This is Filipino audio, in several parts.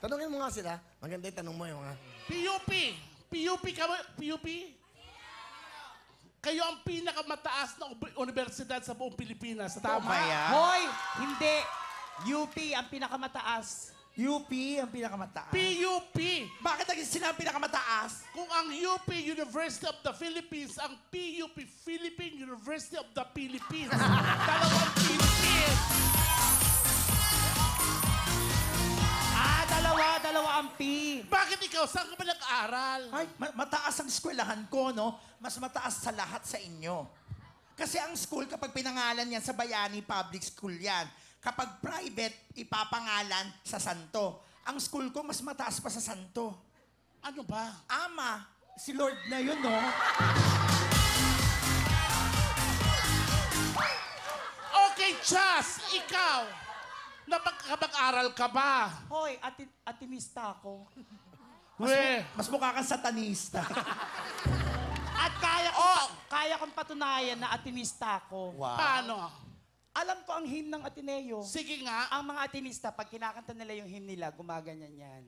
Tanungin mo nga sila. Maganda yung tanong mo yung mga... PUP. PUP ka ba? PUP? Kayo ang pinakamataas na universidad sa buong Pilipinas. Tama? Hoy! Hindi! UP ang pinakamataas. UP ang pinakamataas. PUP. Bakit naging sila ang pinakamataas? Kung ang UP, University of the Philippines, ang PUP, Philippine University of the Philippines. Dalawang Philippines. Dalawa ang P. Bakit ikaw? Saan ka ba nag-aral? Ay, mataas ang eskwelahan ko, no? Mas mataas sa lahat sa inyo. Kasi ang school, kapag pinangalan yan sa Bayani Public School yan. Kapag private, ipapangalan sa Santo. Ang school ko, mas mataas pa sa Santo. Ano ba? Ama, si Lord na yun, no? Okay, Chas, ikaw. Napag-aral ka ba? Hoy, atinista ako. Mas mukha kang satanista. At kaya kong patunayan na atinista ako. Paano? Alam ko ang hymn ng Ateneo. Sige nga. Ang mga atinista, pag kinakanta nila yung hymn nila, gumaganyan yan.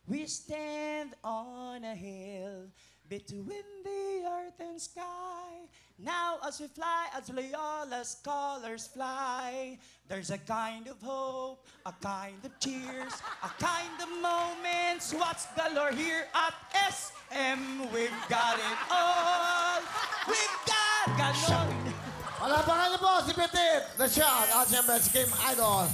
We stand on a hill between the earth and sky. Now as we fly, as Loyola's colors fly, there's a kind of hope, a kind of cheers, a kind of moments. What's galore here at SM? We've got it all. We've got ganon. Wala pa nga niyo po si Petit, the shot, at siyempre si Kim Idol.